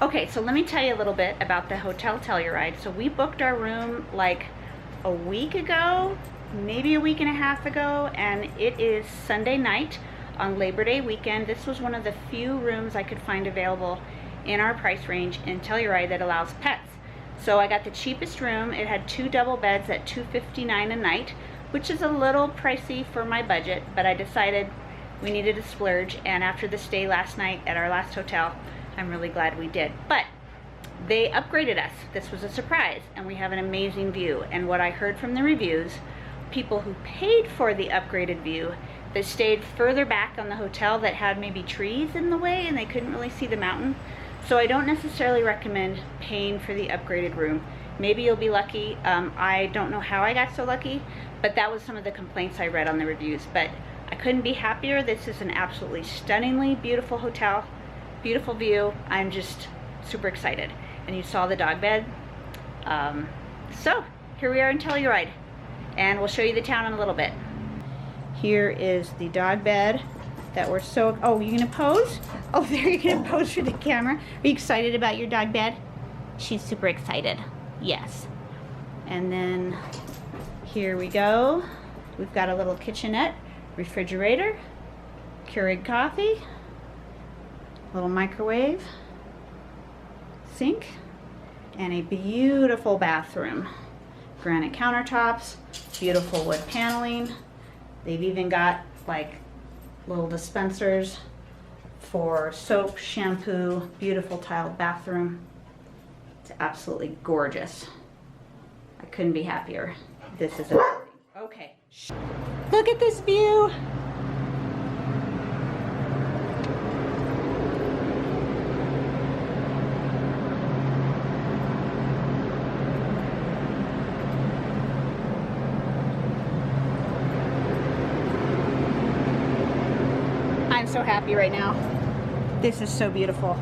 Okay, so let me tell you a little bit about the Hotel Telluride. So we booked our room like a week ago, maybe a week and a half ago, and it is Sunday night on Labor Day weekend. This was one of the few rooms I could find available in our price range in Telluride that allows pets. So I got the cheapest room. It had 2 double beds at $259 a night, which is a little pricey for my budget, but I decided we needed a splurge, and after the stay last night at our last hotel, I'm really glad we did. But they upgraded us. This was a surprise, and we have an amazing view. And what I heard from the reviews, people who paid for the upgraded view, they stayed further back on the hotel that had maybe trees in the way and they couldn't really see the mountain. So I don't necessarily recommend paying for the upgraded room. Maybe you'll be lucky. I don't know how I got so lucky, but that was some of the complaints I read on the reviews. But I couldn't be happier. This is an absolutely stunningly beautiful hotel. Beautiful view. I'm just super excited. And you saw the dog bed. So here we are in Telluride, and we'll show you the town in a little bit. Here is the dog bed that we're so, oh, you gonna pose? Oh, there, you're gonna pose for the camera. Are you excited about your dog bed? She's super excited. Yes. And then here we go. We've got a little kitchenette, refrigerator, Keurig coffee, little microwave, sink, and a beautiful bathroom. Granite countertops, beautiful wood paneling. They've even got like little dispensers for soap, shampoo, beautiful tiled bathroom. It's absolutely gorgeous. I couldn't be happier. This is amazing. Okay. Look at this view. I'm so happy right now. This is so beautiful.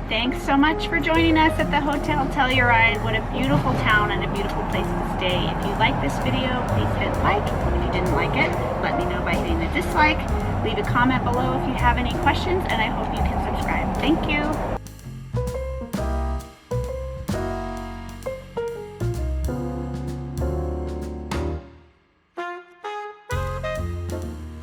Thanks so much for joining us at the Hotel Telluride. What a beautiful town and a beautiful place to stay. If you like this video, please hit like. If you didn't like it, let me know by hitting the dislike. Leave a comment below if you have any questions, and I hope you can subscribe. Thank you.